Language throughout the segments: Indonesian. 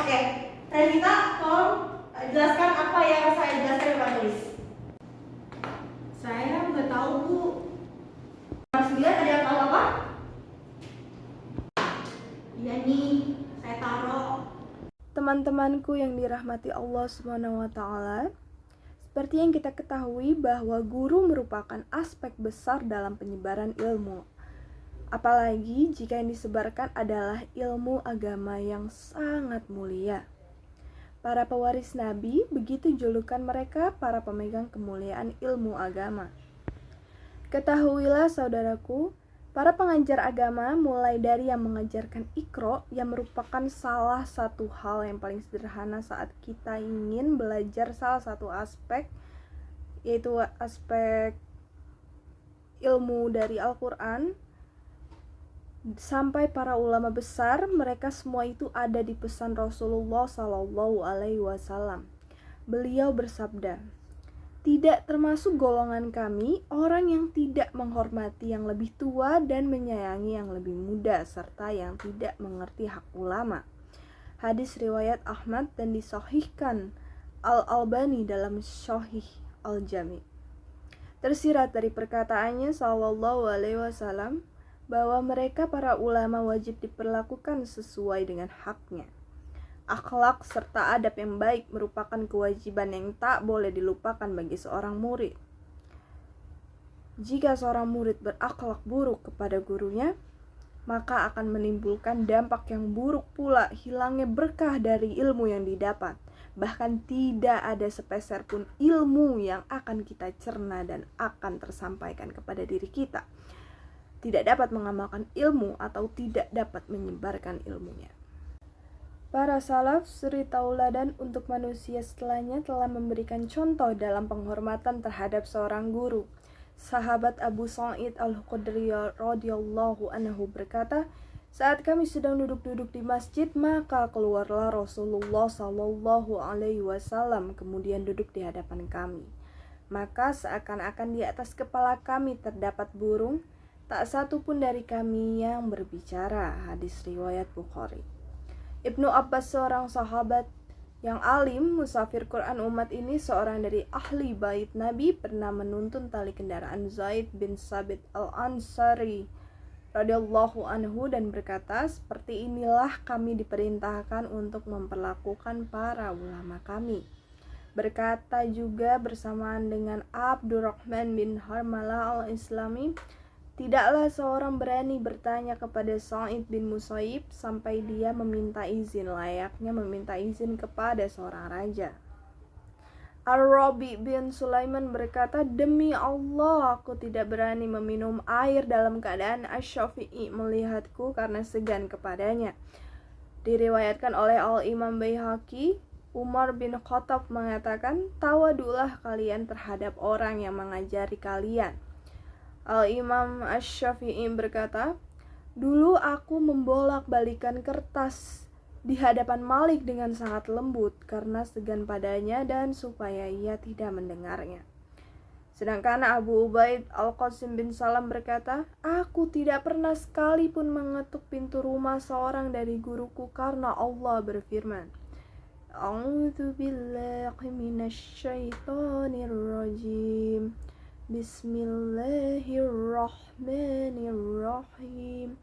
Oke, Revita, tolong jelaskan apa yang saya jelaskan di tulis. Saya nggak tahu, Bu. Mas Bila, ada yang tahu apa? Iya nih, saya taruh. Teman-temanku yang dirahmati Allah SWT, seperti yang kita ketahui bahwa guru merupakan aspek besar dalam penyebaran ilmu. Apalagi jika yang disebarkan adalah ilmu agama yang sangat mulia. Para pewaris Nabi, begitu julukan mereka para pemegang kemuliaan ilmu agama. Ketahuilah saudaraku, para pengajar agama mulai dari yang mengajarkan Iqra yang merupakan salah satu hal yang paling sederhana saat kita ingin belajar salah satu aspek, yaitu aspek ilmu dari Al-Quran, sampai para ulama besar, mereka semua itu ada di pesan Rasulullah SAW. Beliau bersabda, "Tidak termasuk golongan kami orang yang tidak menghormati yang lebih tua dan menyayangi yang lebih muda, serta yang tidak mengerti hak ulama." Hadis riwayat Ahmad dan disahihkan Al-Albani dalam Sahih Al-Jami. Tersirat dari perkataannya SAW bahwa mereka para ulama wajib diperlakukan sesuai dengan haknya. Akhlak serta adab yang baik merupakan kewajiban yang tak boleh dilupakan bagi seorang murid. Jika seorang murid berakhlak buruk kepada gurunya, maka akan menimbulkan dampak yang buruk pula, hilangnya berkah dari ilmu yang didapat. Bahkan tidak ada sepeser pun ilmu yang akan kita cerna dan akan tersampaikan kepada diri kita. Tidak dapat mengamalkan ilmu atau tidak dapat menyebarkan ilmunya. Para salaf suri tauladan untuk manusia setelahnya telah memberikan contoh dalam penghormatan terhadap seorang guru. Sahabat Abu Sa'id Al-Khudri radhiyallahu anhu berkata, "Saat kami sedang duduk-duduk di masjid, maka keluarlah Rasulullah sallallahu alaihi wasallam kemudian duduk di hadapan kami. Maka seakan-akan di atas kepala kami terdapat burung, tak satu pun dari kami yang berbicara." Hadis riwayat Bukhari. Ibnu Abbas, seorang sahabat yang alim, musafir Quran umat ini, seorang dari ahli bait Nabi, pernah menuntun tali kendaraan Zaid bin Sabit Al-Ansari radhiyallahu anhu dan berkata, "Seperti inilah kami diperintahkan untuk memperlakukan para ulama kami." Berkata juga bersamaan dengan Abdurrahman bin Harmalah Al-Islami, "Tidaklah seorang berani bertanya kepada Sa'id bin Musayyib sampai dia meminta izin, layaknya meminta izin kepada seorang raja." Ar-Rabi bin Sulaiman berkata, "Demi Allah, aku tidak berani meminum air dalam keadaan Asy-Syafi'i melihatku karena segan kepadanya." Diriwayatkan oleh Al-Imam Baihaqi, Umar bin Khattab mengatakan, "Tawadulah kalian terhadap orang yang mengajari kalian." Al-Imam Asy-Syafi'i berkata, "Dulu aku membolak-balikan kertas di hadapan Malik dengan sangat lembut karena segan padanya dan supaya ia tidak mendengarnya." Sedangkan Abu Ubaid Al-Qasim bin Salam berkata, "Aku tidak pernah sekalipun mengetuk pintu rumah seorang dari guruku karena Allah berfirman, A'udzu billahi minasyaitonir rajim. Bismillahirrahmanirrahim.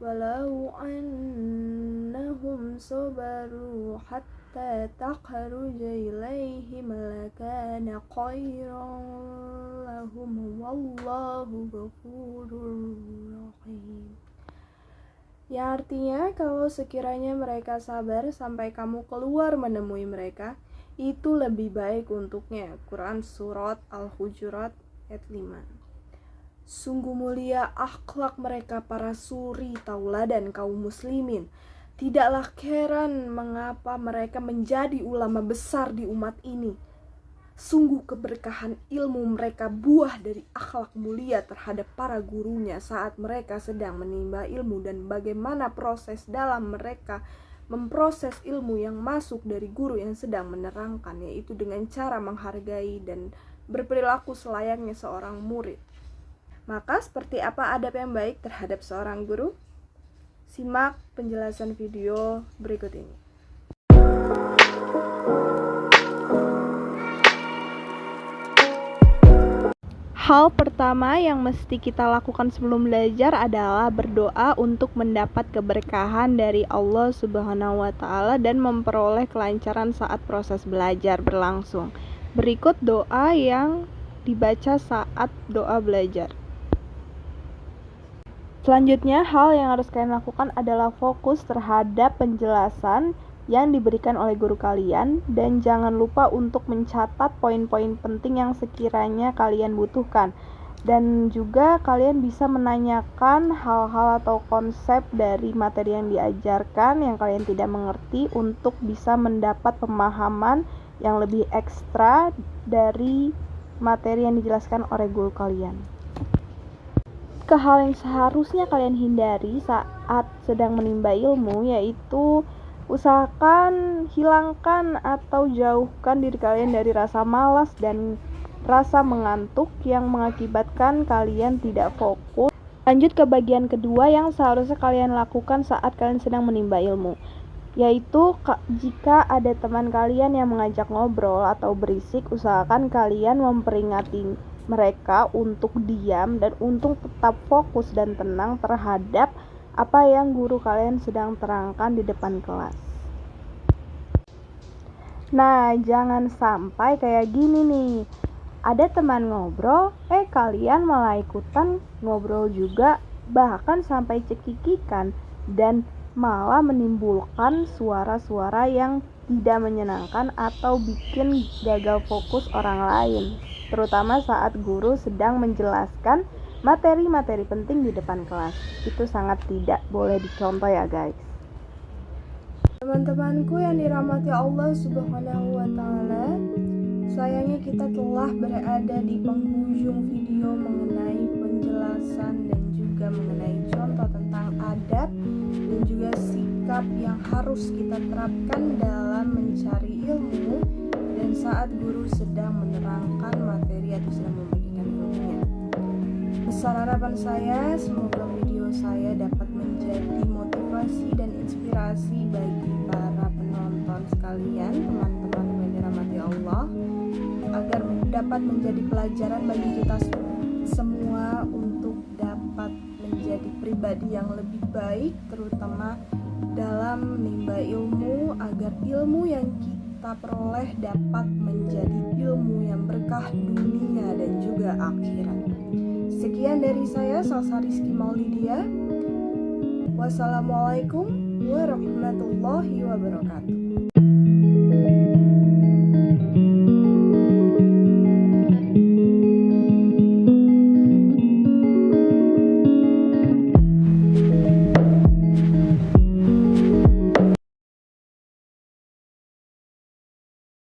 Walau annahum sabaru hatta takhruja ilaihim lakana khairan lahum wallahu ghafurur rahim." Yang artinya, kalau sekiranya mereka sabar sampai kamu keluar menemui mereka, itu lebih baik untuknya. Quran Surat Al-Hujurat ayat 5. Sungguh mulia akhlak mereka para suri tauladan kaum muslimin. Tidaklah heran mengapa mereka menjadi ulama besar di umat ini. Sungguh keberkahan ilmu mereka buah dari akhlak mulia terhadap para gurunya saat mereka sedang menimba ilmu, dan bagaimana proses dalam mereka memproses ilmu yang masuk dari guru yang sedang menerangkan, yaitu dengan cara menghargai dan berperilaku selayaknya seorang murid. Maka seperti apa adab yang baik terhadap seorang guru? Simak penjelasan video berikut ini. Hal pertama yang mesti kita lakukan sebelum belajar adalah berdoa untuk mendapat keberkahan dari Allah Subhanahu wa Ta'ala dan memperoleh kelancaran saat proses belajar berlangsung. Berikut doa yang dibaca saat doa belajar. Selanjutnya, hal yang harus kalian lakukan adalah fokus terhadap penjelasan yang diberikan oleh guru kalian dan jangan lupa untuk mencatat poin-poin penting yang sekiranya kalian butuhkan. Dan juga kalian bisa menanyakan hal-hal atau konsep dari materi yang diajarkan yang kalian tidak mengerti untuk bisa mendapat pemahaman yang lebih ekstra dari materi yang dijelaskan oleh guru kalian. Hal yang seharusnya kalian hindari saat sedang menimba ilmu yaitu usahakan hilangkan atau jauhkan diri kalian dari rasa malas dan rasa mengantuk yang mengakibatkan kalian tidak fokus. Lanjut ke bagian kedua yang seharusnya kalian lakukan saat kalian sedang menimba ilmu, yaitu jika ada teman kalian yang mengajak ngobrol atau berisik, usahakan kalian memperingati mereka untuk diam dan untuk tetap fokus dan tenang terhadap apa yang guru kalian sedang terangkan di depan kelas. Nah, jangan sampai kayak gini nih. Ada teman ngobrol, kalian malah ikutan ngobrol juga, bahkan sampai cekikikan dan malah menimbulkan suara-suara yang tidak menyenangkan atau bikin gagal fokus orang lain, terutama saat guru sedang menjelaskan materi-materi penting di depan kelas. Itu sangat tidak boleh dicontoh ya guys. Teman-temanku yang dirahmati Allah Subhanahu wa Ta'ala, sayangnya kita telah berada di penghujung video mengenai penjelasan dan juga mengenai contoh tentang adab dan juga sikap yang harus kita terapkan dalam mencari ilmu dan saat guru sedang menerangkan materi atau sedang membagikan ilmunya. Besar harapan saya, semoga video saya dapat menjadi motivasi dan inspirasi bagi para penonton sekalian, teman-teman yang dirahmati Allah, agar dapat menjadi pelajaran bagi kita semua untuk dapat menjadi pribadi yang lebih baik, terutama dalam menimba ilmu, agar ilmu yang kita peroleh dapat menjadi ilmu yang berkah dunia dan juga akhirat. Sekian dari saya, Salsa Rizky Maulidia. Wassalamualaikum warahmatullahi wabarakatuh.